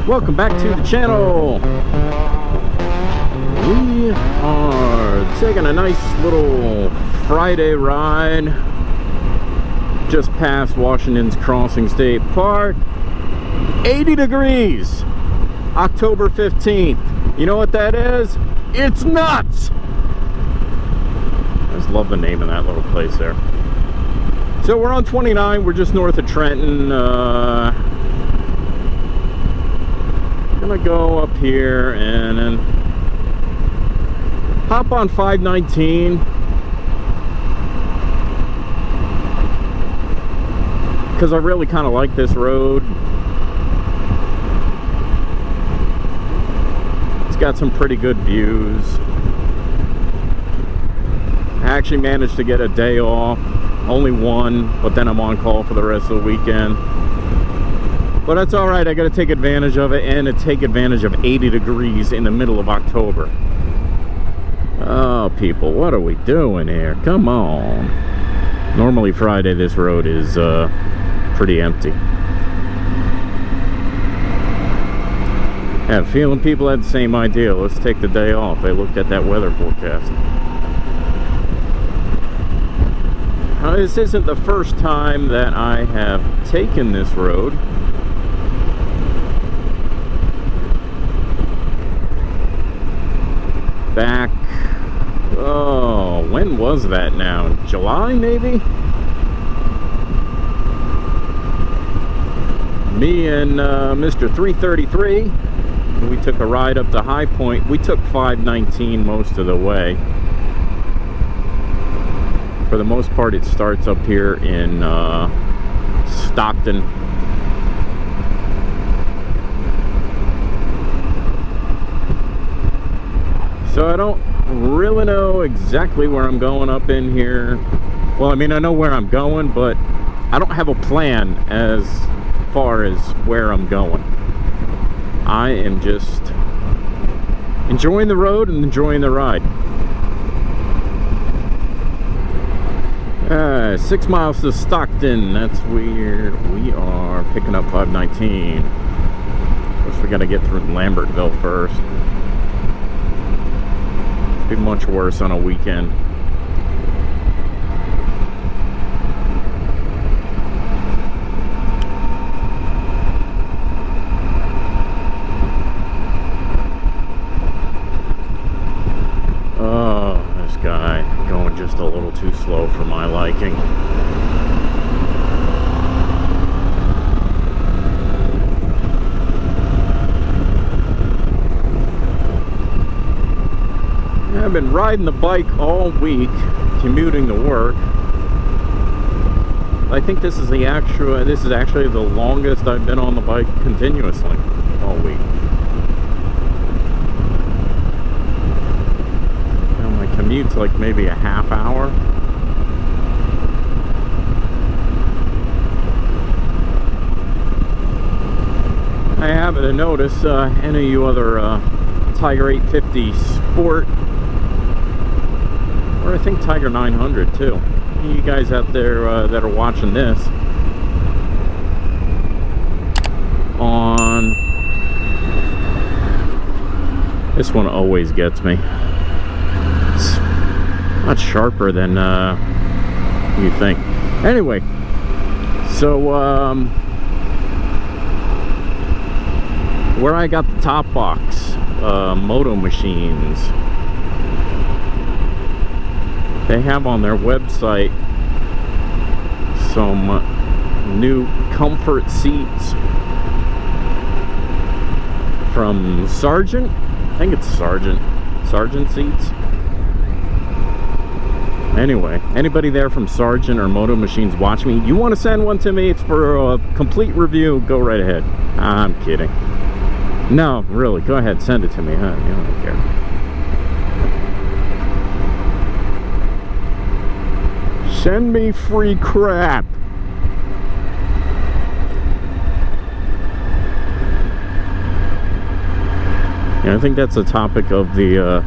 Welcome back to the channel. We are taking a nice little Friday ride just past Washington's Crossing State Park. 80 degrees, October 15th. You know what that is? It's nuts! I just love the name of that little place there. So we're on 29, we're just north of Trenton. Gonna go up here and then hop on 519 because I really kind of like this road. It's got some pretty good views. I actually managed to get a day off, only one, but then I'm on call for the rest of the weekend. But that's all right. I got to take advantage of it and to take advantage of 80 degrees in the middle of October. Oh, people, what are we doing here? Come on. Normally Friday this road is pretty empty. I have a feeling people had the same idea. Let's take the day off. They looked at that weather forecast. Now, this isn't the first time that I have taken this road. Back, oh, when was that now? July, maybe? Me and Mr. 333, we took a ride up to High Point. We took 519 most of the way. For the most part, it starts up here in Stockton. So I don't really know exactly where I'm going up in here. Well, I mean, I know where I'm going, but I don't have a plan as far as where I'm going. I am just enjoying the road and enjoying the ride. 6 miles to Stockton. That's where we are picking up 519. Of course, we got to get through Lambertville first. Be much worse on a weekend. Oh, this guy going just a little too slow for my liking. I've been riding the bike all week, commuting to work. I think this is actually the longest I've been on the bike continuously all week. Now my commute's like maybe a half hour. I happen to notice any of you other Tiger 850 Sport, or I think Tiger 900 too. You guys out there that are watching this on this one always gets me. It's much sharper than you think. Anyway, so where I got the top box moto machines, they have on their website some new comfort seats from Sargent. I think it's Sargent seats. Anyway, anybody there from Sargent or Moto Machines watch me, you want to send one to me, it's for a complete review, go right ahead. I'm kidding. No, really, go ahead, send it to me. Huh? You don't care. Send me free crap. Yeah, I think that's the topic of the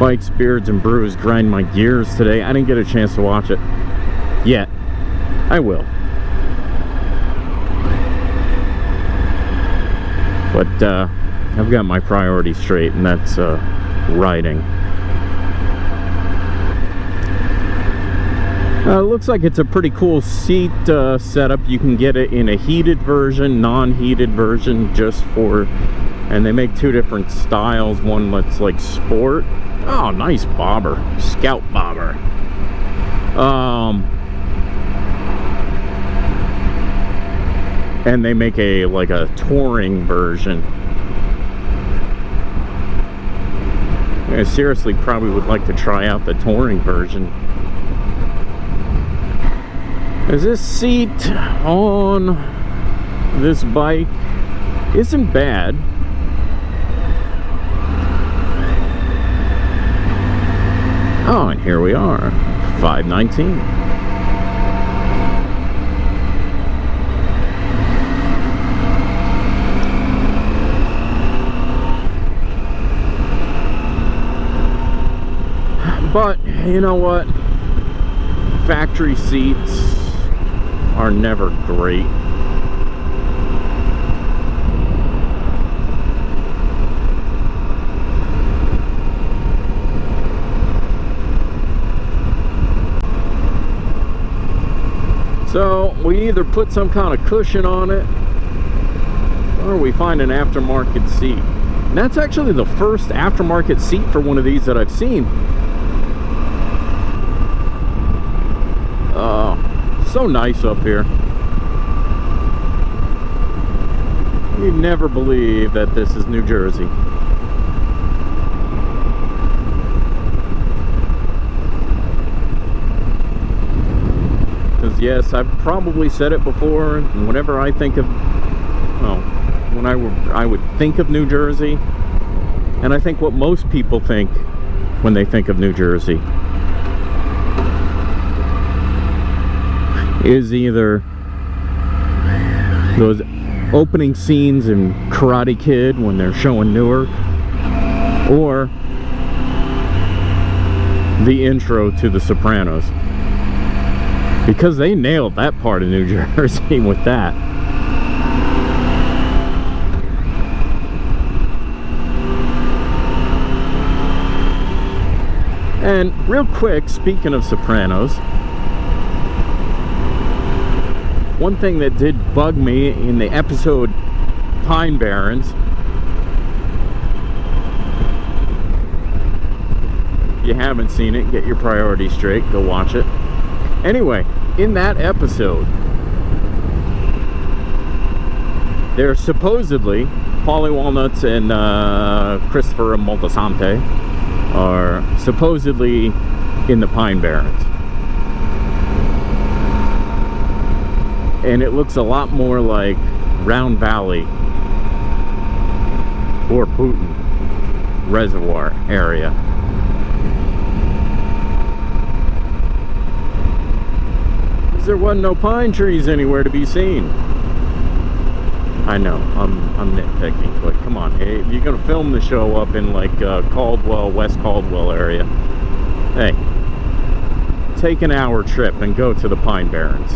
Bikes, Beards, and Brews Grind My Gears today. I didn't get a chance to watch it yet. I will. But I've got my priorities straight, and that's riding. Looks like it's a pretty cool seat setup. You can get it in a heated version, non-heated version, just for, and they make two different styles. One that's like sport. Oh, nice bobber, Scout bobber. And they make a like a touring version. I seriously probably would like to try out the touring version. As this seat on this bike isn't bad. Oh, and here we are, 519. But you know what? Factory seats are never great. So we either put some kind of cushion on it, or we find an aftermarket seat. And that's actually the first aftermarket seat for one of these that I've seen. So nice up here. You'd never believe that this is New Jersey. Because yes, I've probably said it before, whenever I think of, well, when I would think of New Jersey, and I think what most people think when they think of New Jersey is either those opening scenes in Karate Kid when they're showing Newark, or the intro to The Sopranos, because they nailed that part of New Jersey with that. And real quick, speaking of Sopranos, one thing that did bug me in the episode Pine Barrens, if you haven't seen it, get your priorities straight, go watch it. Anyway, in that episode, they're supposedly, Paulie Walnuts and Christopher Moltisanti are supposedly in the Pine Barrens. And it looks a lot more like Round Valley or Booton Reservoir area. Because there wasn't no pine trees anywhere to be seen. I know, I'm nitpicking, but come on, hey, if you're gonna film the show up in like Caldwell, West Caldwell area, hey, take an hour trip and go to the Pine Barrens.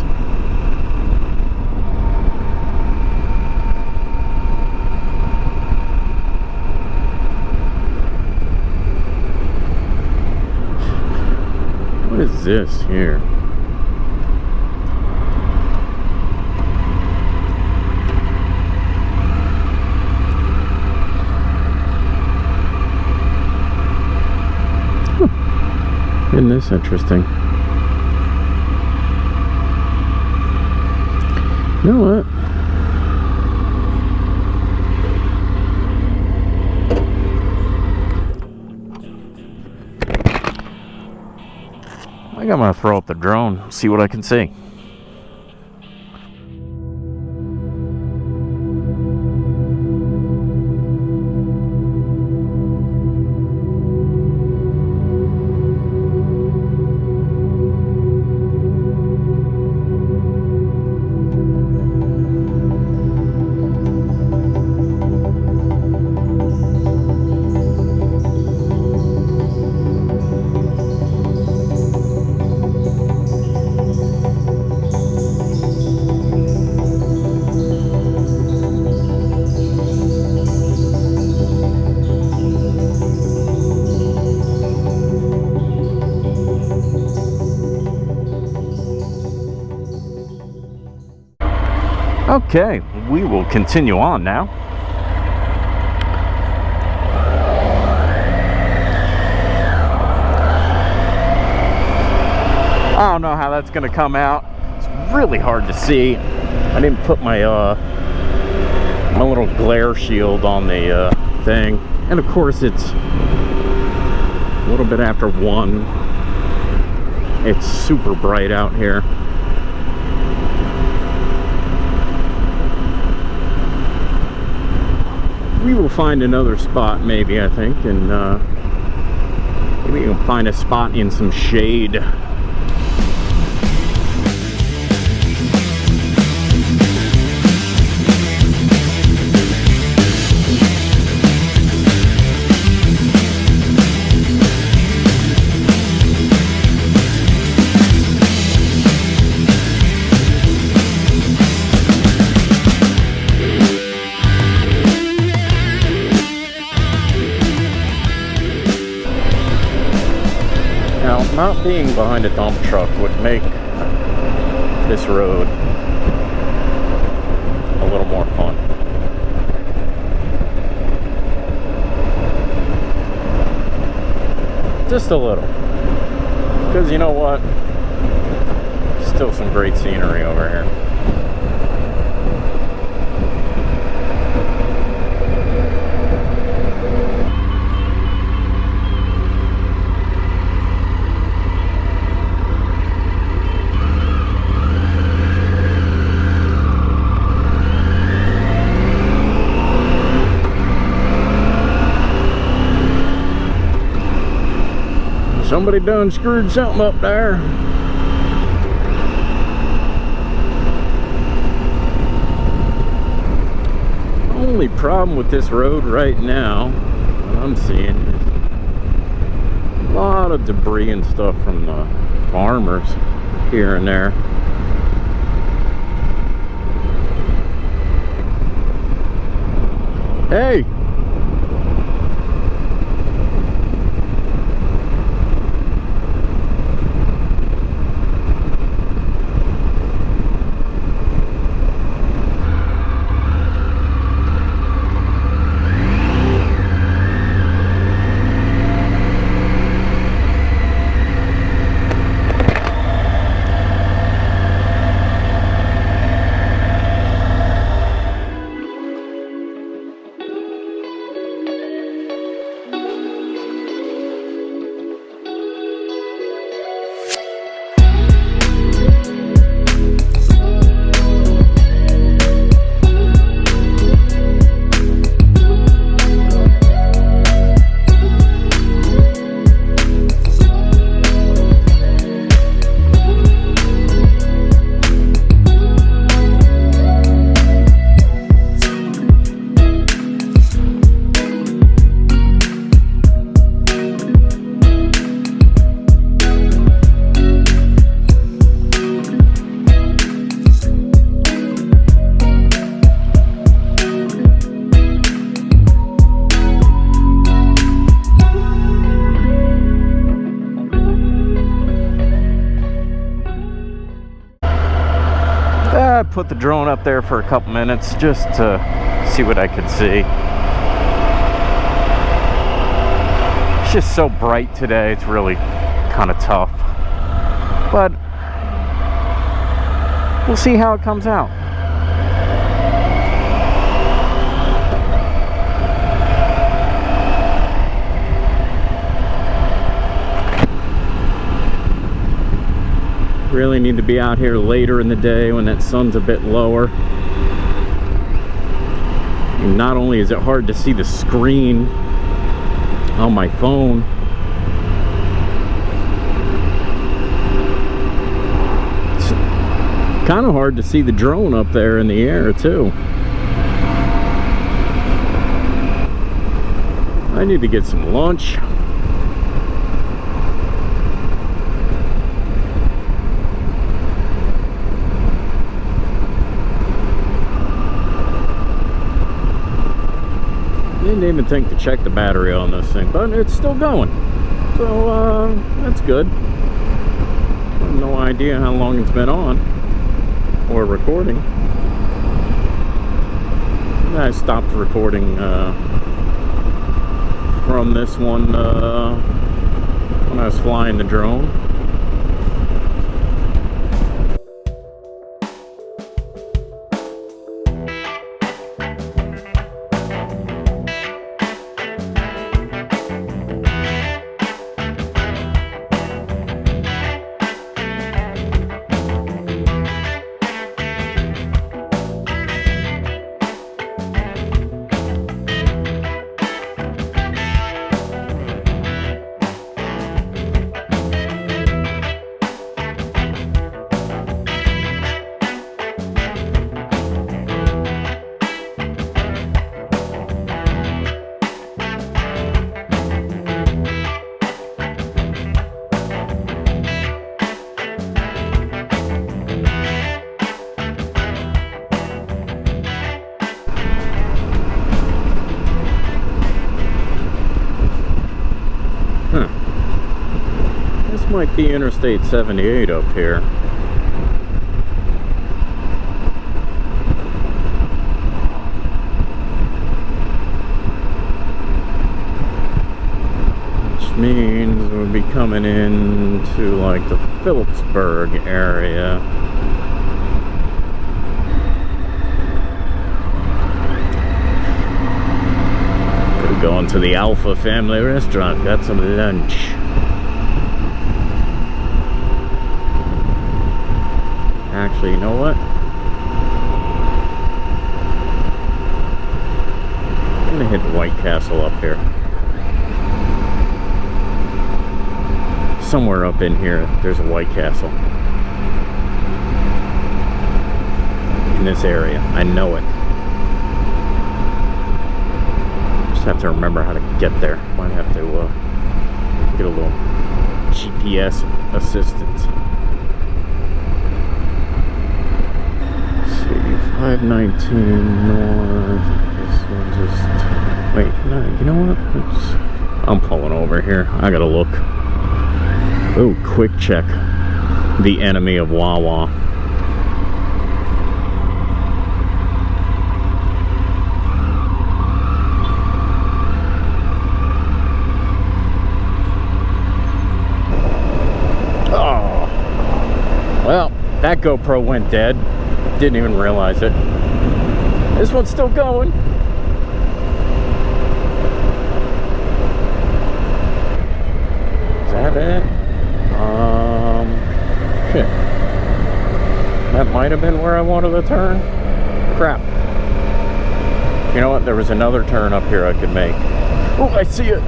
What is this here? Isn't this interesting? You know what? I think I'm gonna throw up the drone, see what I can see. Okay, we will continue on now. I don't know how that's gonna come out. It's really hard to see. I didn't put my my little glare shield on the thing, and of course it's a little bit after 1. It's super bright out here. We will find another spot, maybe, I think, and maybe we can find a spot in some shade. Not being behind a dump truck would make this road a little more fun. Just a little. Because you know what? Still some great scenery over here. Somebody done screwed something up there. Only problem with this road right now, what I'm seeing, is a lot of debris and stuff from the farmers here and there. Hey! I put the drone up there for a couple minutes just to see what I could see. It's just so bright today, it's really kind of tough. But we'll see how it comes out. Really need to be out here later in the day when that sun's a bit lower. And not only is it hard to see the screen on my phone, it's kind of hard to see the drone up there in the air too. I need to get some lunch. Didn't even think to check the battery on this thing, but it's still going, so that's good. I have no idea how long it's been on or recording. I stopped recording from this one when I was flying the drone. This might be Interstate 78 up here. Which means we'll be coming into like the Phillipsburg area. Could go into the Alpha Family Restaurant, got some lunch. Actually, you know what? I'm gonna hit White Castle up here. Somewhere up in here, there's a White Castle. In this area. I know it. Just have to remember how to get there. Might have to get a little GPS assistance. 519 north. This one just... Wait, no, you know what? I'm pulling over here. I gotta look. Oh, quick check. The enemy of Wawa. Oh. Well, that GoPro went dead. Didn't even realize it. This one's still going. Is that it? Shit. That might have been where I wanted to turn. Crap. You know what? There was another turn up here I could make. Oh, I see it.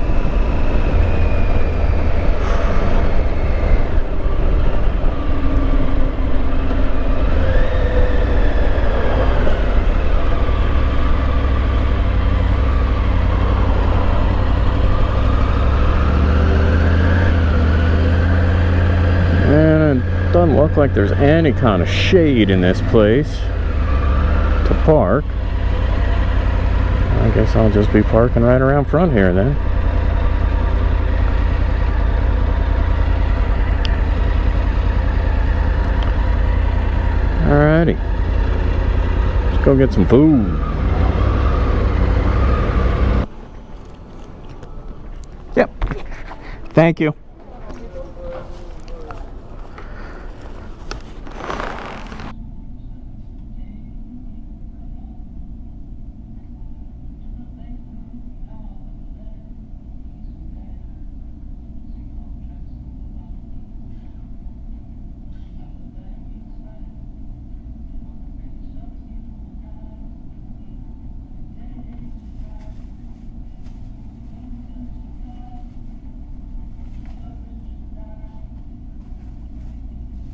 Doesn't look like there's any kind of shade in this place to park. I guess I'll just be parking right around front here then. Alrighty. Let's go get some food. Yep. Thank you.